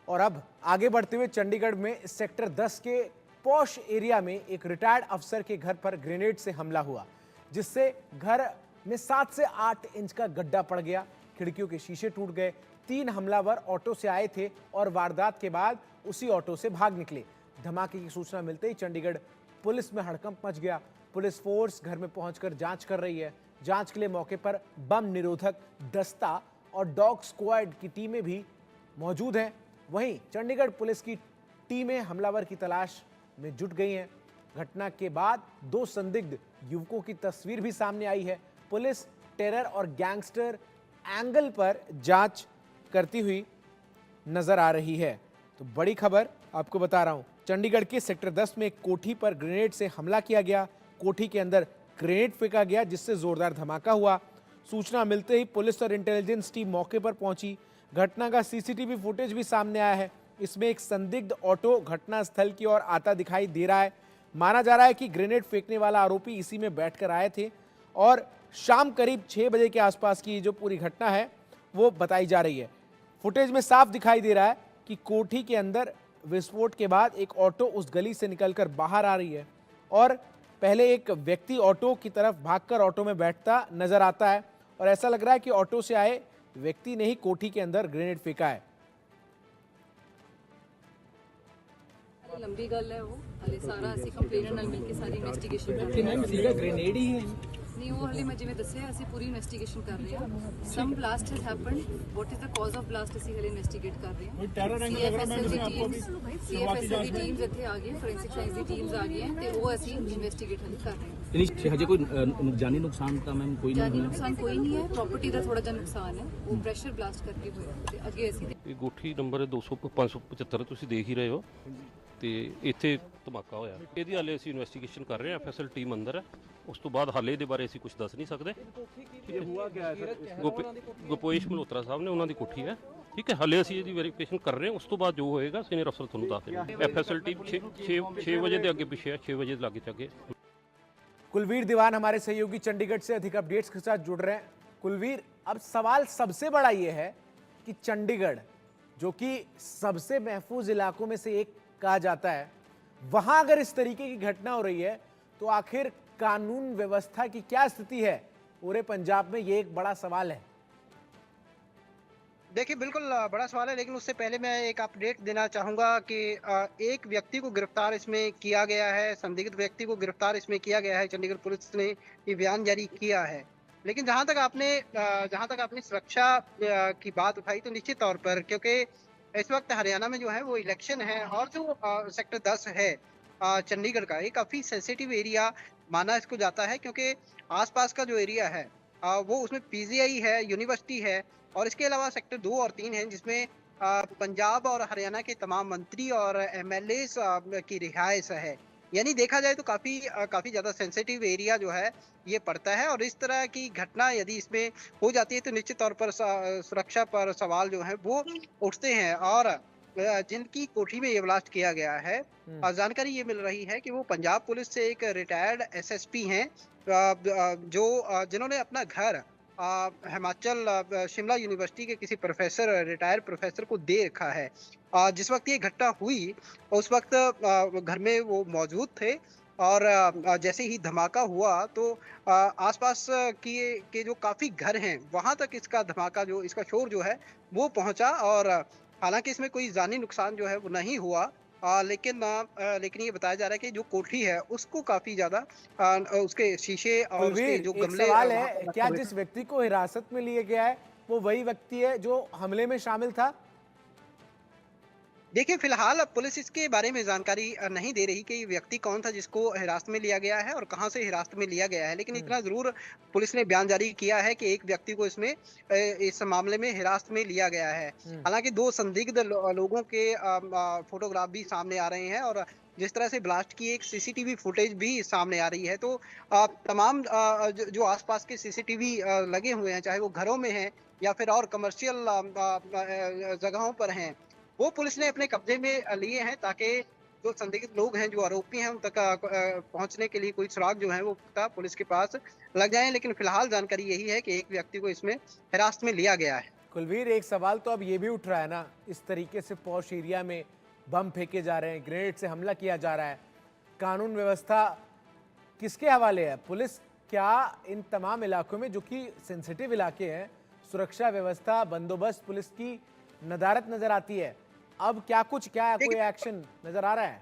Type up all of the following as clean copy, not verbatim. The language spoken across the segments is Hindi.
और अब आगे बढ़ते हुए चंडीगढ़ में सेक्टर 10 के पॉश एरिया में एक रिटायर्ड अफसर के घर पर ग्रेनेड से हमला हुआ, जिससे घर में 7 से 8 इंच का गड्ढा पड़ गया। खिड़कियों के शीशे टूट गए। 3 हमलावर ऑटो से आए थे और वारदात के बाद उसी ऑटो से भाग निकले। धमाके की सूचना मिलते ही चंडीगढ़ पुलिस में हड़कंप मच गया। पुलिस फोर्स घर में पहुंचकर जांच कर रही है। जांच के लिए मौके पर बम निरोधक दस्ता और डॉग स्क्वाड की टीमें भी मौजूद हैं। वहीं चंडीगढ़ पुलिस की टीमें हमलावर की तलाश में जुट गई हैं। घटना के बाद 2 संदिग्ध युवकों की तस्वीर भी सामने आई है। पुलिस टेरर और गैंगस्टर एंगल पर जांच करती हुई नजर आ रही है। तो बड़ी खबर आपको बता रहा हूं, चंडीगढ़ के सेक्टर 10 में एक कोठी पर ग्रेनेड से हमला किया गया। कोठी के अंदर ग्रेनेड फेंका गया, जिससे जोरदार धमाका हुआ। सूचना मिलते ही पुलिस और इंटेलिजेंस टीम मौके पर पहुंची। घटना का सीसीटीवी फुटेज भी सामने आया है। इसमें एक संदिग्ध ऑटो घटना स्थल की ओर आता दिखाई दे रहा है। माना जा रहा है कि ग्रेनेड फेंकने वाला आरोपी इसी में बैठकर आए थे और शाम करीब 6 बजे के आसपास की जो पूरी घटना है वो बताई जा रही है। फुटेज में साफ दिखाई दे रहा है कि कोठी के अंदर विस्फोट के बाद एक ऑटो उस गली से निकलकर बाहर आ रही है और पहले एक व्यक्ति ऑटो की तरफ भागकर ऑटो में बैठता नजर आता है और ऐसा लग रहा है कि ऑटो से आए व्यक्ति ने ही कोठी के अंदर ग्रेनेड फेंका है। लंबी गल है वो हले सारा ਅਸੀਂ ਕੰਪਲੇਨਰ ਨਾਲ ਮਿਲ ਕੇ ਸਾਰੀ ਇਨਵੈਸਟੀਗੇਸ਼ਨ ਕਰ ਰਹੇ ਹਾਂ। मैम सीधा ग्रेनेड ही है। ਨਹੀਂ ਉਹ ਹਲੇ ਮੈਂ ਜਿਵੇਂ ਦੱਸਿਆ ਅਸੀਂ ਪੂਰੀ ਇਨਵੈਸਟੀਗੇਸ਼ਨ ਕਰ ਰਹੇ ਹਾਂ। Some blast has happened, what is the cause of blast ਅਸੀਂ ਹਲੇ ਇਨਵੈਸਟੀਗੇਟ ਕਰ ਰਹੇ ਹਾਂ। ਟੈਰਰ ਐਂਗਲ ਲੱਗ ਰਿਹਾ ਸੀਐਫਐਸਐਲ ਦੀ ਟੀਮਸ ਇੱਥੇ ਆ ਗਈ, ਫੋਰੈਂਸਿਕ ਸਾਇੰਸ ਦੀ ਟੀਮਸ ਆ ਗਈਆਂ ਤੇ ਉਹ ਅਸੀਂ ਇਨਵੈਸਟੀਗੇਟ ਹਲੇ ਕਰ ਰਹੇ ਹਾਂ। यानी हजे कोई जानी नुकसान का मैम कोई ਜਾਨੀ नहीं ਨੁਕਸਾਨ ਕੋਈ ਨਹੀਂ ਹੈ, ਪ੍ਰਾਪਰਟੀ ਦਾ ਥੋੜਾ ਜਿਹਾ ਨੁਕਸਾਨ ਹੈ, ਉਹ ਪ੍ਰੈਸ਼ਰ ਬਲਾਸਟ ਕਰਕੇ ਹੋਇਆ ਤੇ ਅੱਗੇ ਅਸੀਂ ਇਹ ਕੋਠੀ ਨੰਬਰ 575 ਤੁਸੀਂ ਦੇਖ ਹੀ ਰਹੇ ਹੋ ਤੇ ਇੱਥੇ ਧਮਾਕਾ ਹੋਇਆ। ਇਹਦੀ ਹਾਲੇ ਅਸੀਂ ਇਨਵੈਸਟੀਗੇਸ਼ਨ ਕਰ ਰਹੇ ਹਾਂ। ਐਫਐਸਐਲ ਟੀਮ ਅੰਦਰ ਹੈ। ਉਸ ਤੋਂ ਬਾਅਦ ਹਾਲੇ ਦੇ ਬਾਰੇ ਅਸੀਂ ਕੁਝ ਦੱਸ ਨਹੀਂ ਸਕਦੇ। ਗੋਪੇਸ਼ ਮਲਹੋਤਰਾ ਸਾਹਿਬ ਨੇ ਉਹਨਾਂ ਦੀ ਕੋਠੀ ਹੈ, ਠੀਕ ਹੈ। ਹਾਲੇ ਅਸੀਂ ਇਹਦੀ ਵੈਰੀਫਿਕੇਸ਼ਨ ਕਰ ਰਹੇ ਹਾਂ। ਉਸ ਤੋਂ ਬਾਅਦ ਜੋ ਹੋਏਗਾ ਸੀਨੀਅਰ ਅਫਸਰ ਤੁਹਾਨੂੰ ਦੱਸ ਦੇਣਗੇ। ਐਫਐਸਐਲ ਟੀਮ 6 ਵਜੇ ਦੇ ਅੱਗੇ ਪਿੱਛੇ ਹੈ, 6 ਵਜੇ ਦੇ ਲਾਗੇ ਚਾਗੇ। कुलवीर दीवान हमारे सहयोगी चंडीगढ़ से अधिक अपडेट्स के साथ जुड़ रहे हैं। कुलवीर, अब सवाल सबसे बड़ा ये है कि चंडीगढ़ जो कि सबसे महफूज इलाकों में से एक कहा जाता है, वहां अगर इस तरीके की घटना हो रही है तो आखिर कानून व्यवस्था की क्या स्थिति है पूरे पंजाब में, ये एक बड़ा सवाल है। देखिए बिल्कुल बड़ा सवाल है, लेकिन उससे पहले मैं एक अपडेट देना चाहूँगा कि एक व्यक्ति को गिरफ्तार इसमें किया गया है, संदिग्ध व्यक्ति को गिरफ्तार इसमें किया गया है। चंडीगढ़ पुलिस ने ये बयान जारी किया है। लेकिन जहाँ तक आपने सुरक्षा की बात उठाई, तो निश्चित तौर पर क्योंकि इस वक्त हरियाणा में जो है वो इलेक्शन है और जो सेक्टर 10 है चंडीगढ़ का, ये काफ़ी सेंसिटिव एरिया माना इसको जाता है, क्योंकि आसपास का जो एरिया है वो उसमें पीजीआई है, यूनिवर्सिटी है और इसके अलावा सेक्टर 2 और 3 हैं, जिसमें पंजाब और हरियाणा के तमाम मंत्री और एमएलए की रिहाइश है। यानी देखा जाए तो काफ़ी ज़्यादा सेंसिटिव एरिया जो है ये पड़ता है और इस तरह की घटना यदि इसमें हो जाती है तो निश्चित तौर पर सुरक्षा पर सवाल जो है वो उठते हैं। और जिनकी कोठी में ये ब्लास्ट किया गया है, जानकारी ये मिल रही है कि वो पंजाब पुलिस से एक रिटायर्ड एसएसपी हैं, जो जिन्होंने अपना घर हिमाचल शिमला यूनिवर्सिटी के किसी रिटायर्ड प्रोफेसर को दे रखा है। जिस वक्त ये घटना हुई उस वक्त घर में वो मौजूद थे और जैसे ही धमाका हुआ तो आसपास के जो काफ़ी घर हैं वहाँ तक इसका शोर जो है वो पहुँचा। और हालांकि इसमें कोई जानी नुकसान जो है वो नहीं हुआ, लेकिन ये बताया जा रहा है कि जो कोठी है उसको काफी ज्यादा उसके शीशे और उसके जो गमले सवाल है, क्या जिस व्यक्ति को हिरासत में लिया गया है वो वही व्यक्ति है जो हमले में शामिल था? देखिए फिलहाल पुलिस इसके बारे में जानकारी नहीं दे रही कि ये व्यक्ति कौन था जिसको हिरासत में लिया गया है और कहां से हिरासत में लिया गया है, लेकिन इतना जरूर पुलिस ने बयान जारी किया है कि एक व्यक्ति को इसमें इस मामले में हिरासत में लिया गया है। हालांकि 2 संदिग्ध लोगों के फोटोग्राफ भी सामने आ रहे हैं और जिस तरह से ब्लास्ट की एक सीसीटीवी फुटेज भी सामने आ रही है, तो तमाम जो आसपास के सीसीटीवी लगे हुए हैं, चाहे वो घरों में हैं या फिर और कमर्शियल जगहों पर हैं, वो पुलिस ने अपने कब्जे में लिए हैं ताकि जो संदिग्ध लोग हैं, जो आरोपी हैं, उन तक पहुंचने के लिए कोई सुराग जो है वो पुलिस के पास लग जाए। लेकिन फिलहाल जानकारी यही है कि एक व्यक्ति को इसमें हिरासत में लिया गया है। कुलवीर, एक सवाल तो अब ये भी उठ रहा है ना, इस तरीके से पॉश एरिया में बम फेंके जा रहे हैं, ग्रेनेड से हमला किया जा रहा है, कानून व्यवस्था किसके हवाले है? पुलिस क्या इन तमाम इलाकों में जो कि सेंसिटिव इलाके हैं, सुरक्षा व्यवस्था बंदोबस्त पुलिस की नदारत नजर आती है? अब क्या कोई एक्शन नजर आ रहा है?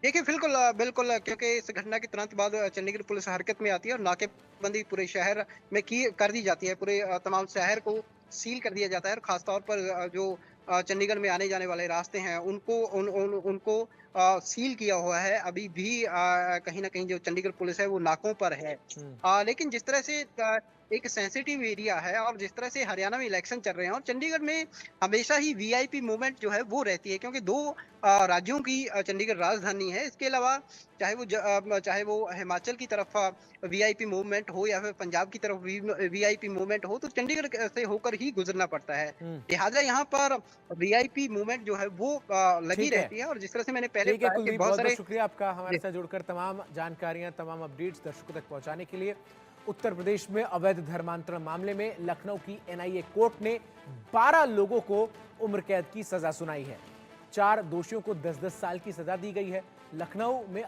देखिए बिल्कुल बिल्कुल, क्योंकि इस घटना के तुरंत बाद चंडीगढ़ पुलिस हरकत में आती है और नाकेबंदी पूरे शहर में कर दी जाती है। पूरे तमाम शहर को सील कर दिया जाता है और खासतौर पर जो चंडीगढ़ में आने जाने वाले रास्ते हैं उनको सील किया हुआ है। अभी भी कहीं ना कहीं जो चंडीगढ़ पुलिस है वो नाकों पर है। लेकिन जिस तरह से एक सेंसिटिव एरिया है और जिस तरह से हरियाणा में इलेक्शन चल रहे हैं और चंडीगढ़ में हमेशा ही वीआईपी मूवमेंट जो है वो रहती है, क्योंकि दो राज्यों की चंडीगढ़ राजधानी है। इसके अलावा चाहे वो हिमाचल की तरफ वीआईपी मूवमेंट हो या फिर पंजाब की तरफ वीआईपी मूवमेंट हो, तो चंडीगढ़ से होकर ही गुजरना पड़ता है। लिहाजा यहाँ पर वीआईपी मूवमेंट जो है वो लगी ठीक है। रहती है। और जिस तरह से मैंने पहले ठीक है कहा कि कुलदीप, बहुत बहुत सारे बहुत शुक्रिया आपका हमारे साथ जुड़कर तमाम जानकारियां, तमाम अपडेट्स दर्शकों तक पहुंचाने के लिए। उत्तर प्रदेश में अवैध धर्मांतरण मामले में लखनऊ की एनआईए कोर्ट ने 12 लोगों को उम्र कैद की सजा सुनाई है। 4 दोषियों को 10-10 साल की सजा दी गई है। लखनऊ में